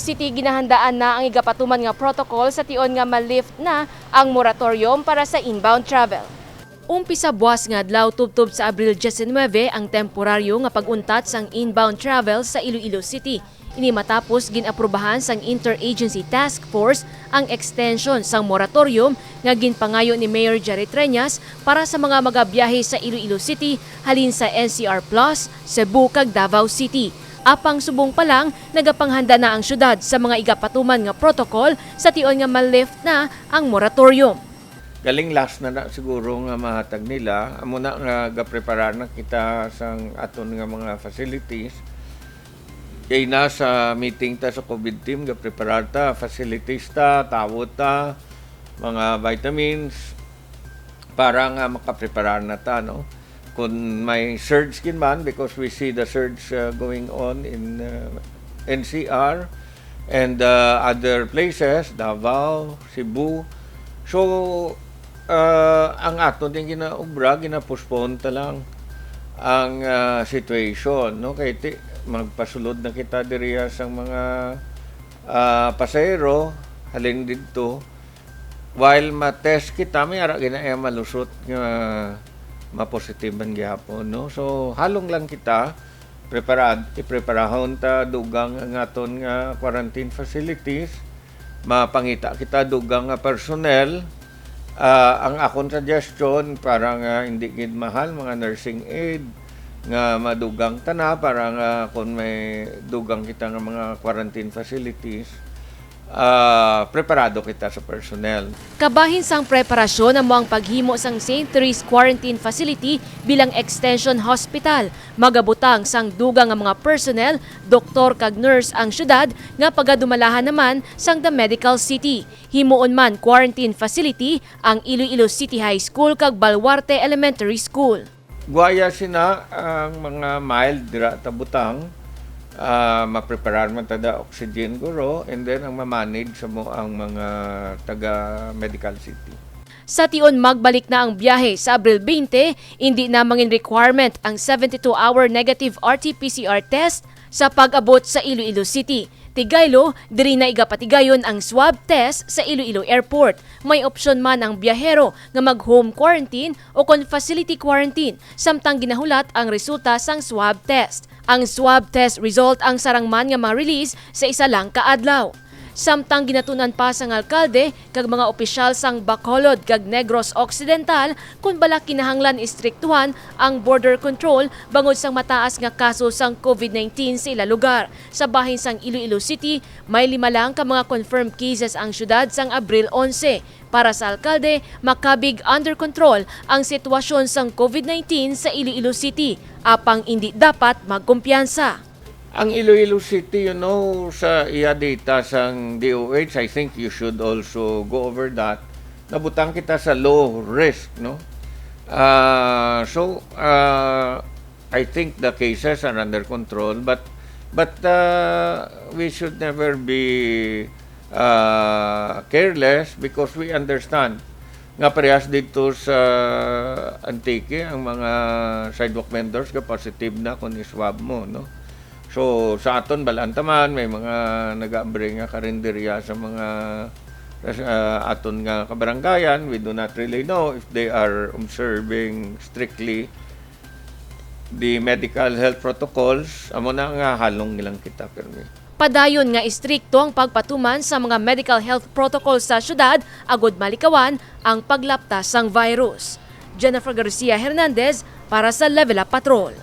City ginahandaan na ang igapatuman nga protocol sa tion nga ma-lift na ang moratorium para sa inbound travel. Umpisa buwas nga adlaw tubtob sa Abril 19 ang temporaryo nga pag-untat sang inbound travel sa Iloilo City. Ini matapos ginaprubahan sang Interagency Task Force ang extension sang moratorium nga ginpangayo ni Mayor Jerry Treñas para sa mga magabiyahe sa Iloilo City halin sa NCR Plus, Cebu kag Davao City. Apang subong pa lang, nagapanghanda na ang syudad sa mga igapatuman nga protocol sa tion nga ma-lift na ang moratorium. Galing last na siguro nga mahatag nila. Amo na nga gapreparar na kita sang aton nga mga facilities. Kay nasa meeting ta sa COVID team, gapreparar ta, facilities ta, tawo ta, mga vitamins, para nga makapreparar na ta, no? Kung may surge kin man, because we see the surge going on in NCR and other places, Davao, Cebu. So, ang aton din ginaubra, gina-postpone ta lang ang situation, no? Kaya magpasulod na kita diriya sa mga pasahero halin dito while ma-test kita may ara ginaya malusot nga mapositiban gyapon, no? So halong lang kita ipreparahon ta dugang ang aton nga quarantine facilities, mapangita kita dugang nga personnel. Ang akong suggestion para nga hindi gid mahal mga nursing aid nga madugang tana para nga kung may dugang kita nga mga quarantine facilities, preparado kita sa personnel. Kabahin sang preparasyon amo ang paghimo sang St. Therese Quarantine Facility bilang extension hospital. Magabutang sang dugang nga mga personnel, doktor kag nurse ang syudad nga pagadumalahan naman sang The Medical City. Himuon man quarantine facility ang Iloilo City High School kag Baluarte Elementary School. Guaya sina ang mga mild dira tabutang, mapreparar man tada oxygen guro, and then ang ma-manage mo ang mga taga Medical City. Sa tion magbalik na ang biyahe sa Abril 20, hindi na mangin requirement ang 72-hour negative RT-PCR test sa pag-abot sa Iloilo City. Tigaylo, diri na igapatigayon ang swab test sa Iloilo Airport. May opsyon man ang biyahero nga mag-home quarantine o kon facility quarantine samtang ginahulat ang resulta sang swab test. Ang swab test result ang sarangman nga ma-release sa isa lang ka adlaw. Samtang ginatunan pa sang alkalde kag mga opisyal sang Bacolod kag Negros Occidental kung bala kinahanglan istriktuhan ang border control bangod sang mataas nga kaso sang COVID-19 sa ila lugar. Sa bahin sang Iloilo City, may 5 lang ka mga confirmed cases ang syudad sang Abril 11. Para sa alkalde, makabig under control ang sitwasyon sang COVID-19 sa Iloilo City, apang hindi dapat magkumpiyansa. Ang Iloilo City, sa iya data sang DOH, I think you should also go over that. Nabutang kita sa low risk, no? I think the cases are under control, but we should never be careless because we understand nga parehas dito sa Antique ang mga sidewalk vendors ka positive na kung iswab mo, no? So sa aton balantaman may mga nag-aabring nga karinderya sa mga aton nga kabaranggayan. We do not really know if they are observing strictly the medical health protocols. Amo na nga halong nilang kita permi. Padayon nga istrikto ang pagpatuman sa mga medical health protocol sa syudad agod malikawan ang paglaptas sang virus. Jennifer Garcia Hernandez para sa Level Up Patrol.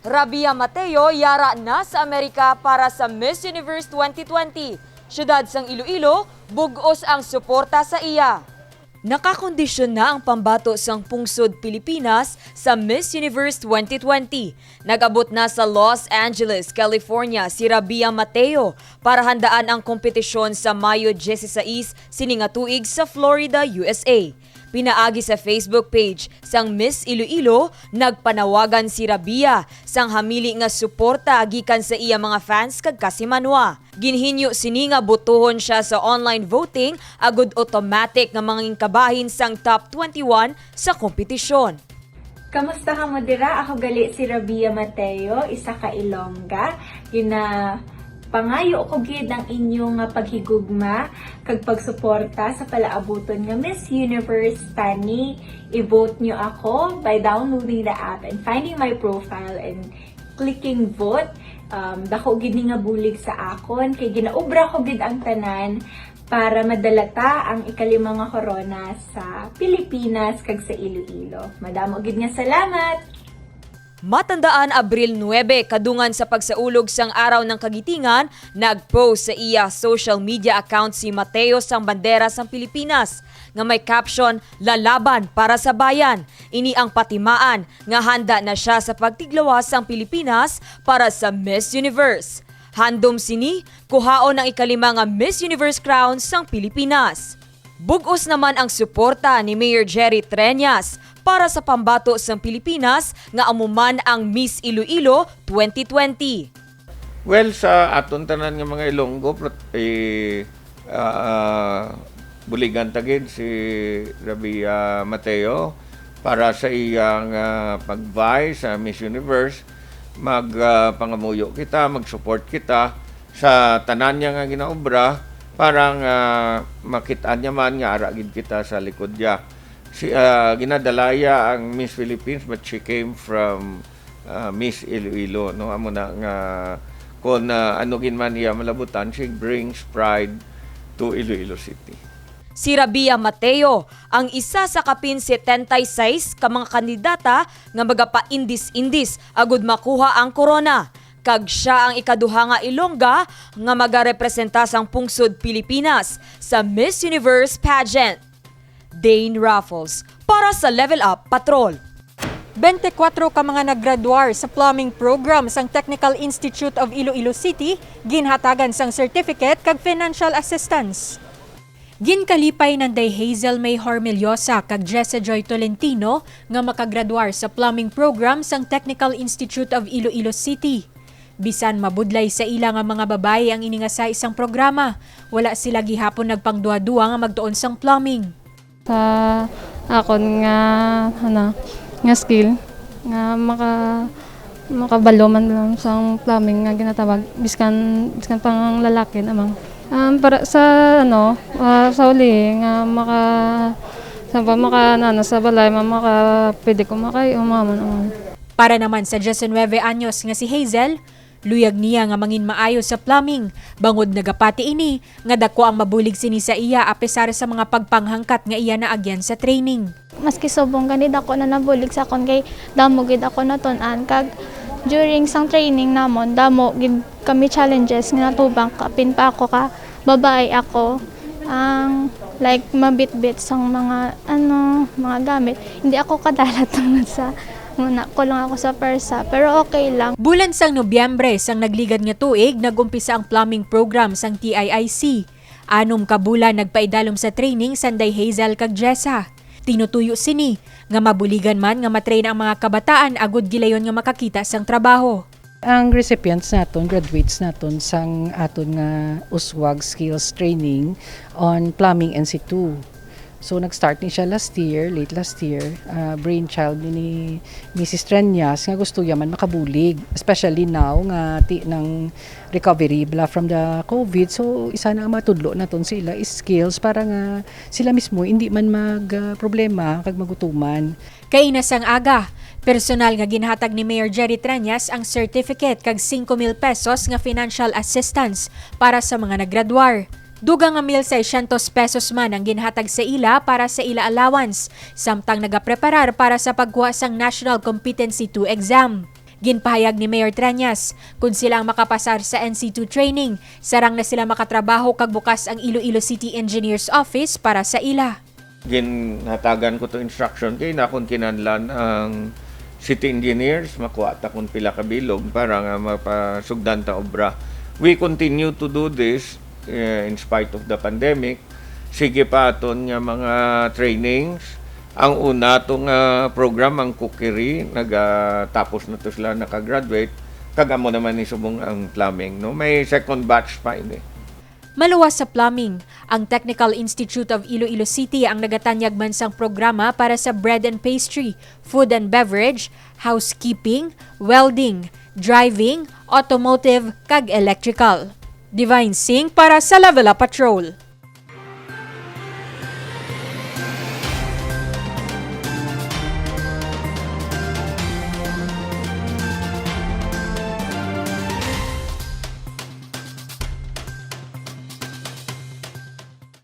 Rabia Mateo yara na sa Amerika para sa Miss Universe 2020. Syudad sang Iloilo, bugos ang suporta sa iya. Nakakondisyon na ang pambato sang pungsod Pilipinas sa Miss Universe 2020. Nag-abot na sa Los Angeles, California si Rabia Mateo para handaan ang kompetisyon sa Mayo 16 sininga tuig sa Florida, USA. Pinaagi sa Facebook page sang Miss Iloilo, nagpanawagan si Rabia sang hamili nga suporta gikan sa iya mga fans kag kasimanwa. Ginhinyo sini nga botohon siya sa online voting agud automatic nga manging kabahin sang top 21 sa kompetisyon. Kamusta ka mo dira? Ako gali si Rabia Mateo, isa ka Ilongga. Pangayo ko gid ang inyong paghigugma kag pagsuporta sa palaabuton nga Miss Universe tani. I-vote nyo ako by downloading the app and finding my profile and clicking vote. Dako gid ni nga bulig sa akon kay ginaubra ko gid ang tanan para madalata ang ikalimang nga corona sa Pilipinas kag sa Iloilo. Madamo gid nga salamat. Matandaan Abril 9, kadungan sa pagsaulog sang araw ng kagitingan, nagpost sa iya social media account si Mateo sang bandera sang Pilipinas nga may caption, "Lalaban para sa bayan." Ini ang patimaan nga handa na siya sa pagtiglawas sang Pilipinas para sa Miss Universe. Handom sini, kuhaon ang ikalima nga Miss Universe crown sang Pilipinas. Bugos naman ang suporta ni Mayor Jerry Treñas para sa pambato sa Pilipinas nga amuman ang Miss Iloilo 2020. Well, sa aton tanan nga mga Ilonggo, buligan tagid si Rabia Mateo para sa iyang pag-vie sa Miss Universe. Pangamuyo kita, mag-support kita sa tanan niya nga ginaobra parang makitaan niya man nga aragid kita sa likod niya. Ginadalaya ang Miss Philippines but she came from Miss Iloilo. No? Amo na nga kung ano ginman niya malabutan, she brings pride to Iloilo City. Si Rabia Mateo ang isa sa kapin 76 ka mga kandidata nga magapa-indis-indis agud makuha ang corona. Kag siya ang ikaduha nga Ilongga nga magarepresenta sang pungsod Pilipinas sa Miss Universe pageant. Dane Raffles para sa Level Up Patrol. 24 ka mga naggraduar sa plumbing program sang Technical Institute of Iloilo City ginhatagan sang certificate kag financial assistance. Ginkalipay nanday Hazel May Hormillosa kag Jessa Joy Tolentino nga makagraduar sa plumbing program sang Technical Institute of Iloilo City. Bisan mabudlay sa ila nga mga babae ang ininga sa isang programa, wala sila gihapon nagpangduwa-duwa nga magtuon sang plumbing. Sa akon nga nga skill nga makabalo man lang sang plumbing nga ginatawag biskan pang lalaki namang para sa sa uli nga sa balay pwede ko umaman. Para naman sa 19 anyos nga si Hazel, luyag niya nga mangin maayo sa plumbing, bangod nagapati ini nga dako ang mabulig sini sa iya apesar sa mga pagpanghangkat nga iya naagyan sa training. Maski subong ganid ako na nabulig sa akon kay damo gid ako natun-an kag during sang training namon damo gid kami challenges nga natubang kapin pa ako ka babae ako ang like mabit-bit sang mga mga gamit. Hindi ako kadalat tungod sa muna ko lang ako sa persa, pero okay lang. Bulan sang Nobyembre sang nagligad nga tuig, nagumpisa ang plumbing program sang TIIC. 6 ka bulan nagpaidalom sa training sanday Hazel kag Jessa. Tinutuyo sini nga mabuligan man nga matrain ang mga kabataan agud gilayon nga makakita sang trabaho. Ang recipients naton, graduates naton sang aton nga uswag skills training on plumbing NC2. So nag-start ni siya late last year, brainchild ni Mrs. Treñas nga gusto yaman makabulig, especially now nga ng recovery from the COVID. So isa na matudlo naton sila is skills para nga sila mismo hindi man problema kag magutuman. Kainasang aga, personal nga ginhatag ni Mayor Jerry Treñas ang certificate kag 5,000 pesos nga financial assistance para sa mga naggraduar. Dugang nga 1,600 pesos man ang ginhatag sa ila para sa ila allowance, samtang nagapreparar para sa pagkuha sang National Competency 2 exam. Ginpahayag ni Mayor Treñas, kung sila ang makapasar sa NC2 training, sarang na sila makatrabaho kag bukas ang Iloilo City Engineers Office para sa ila. Ginhatagan ko to instruction kay na kung kinahanglan ang city engineers makuha ta kung pila ka bilog para nga mapasugdan ta obra. We continue to do this in spite of the pandemic. Sige pa aton nga mga trainings. Ang una tong program ang cookery, tapos na to sila nakagraduate. Kagamo naman ni subong ang plumbing, no? May second batch pa ini. Maluwas sa plumbing, ang Technical Institute of Iloilo City ang nagatanyag man sang programa para sa bread and pastry, food and beverage, housekeeping, welding, driving, automotive kag electrical. Divine Singh para sa Level Up Patrol.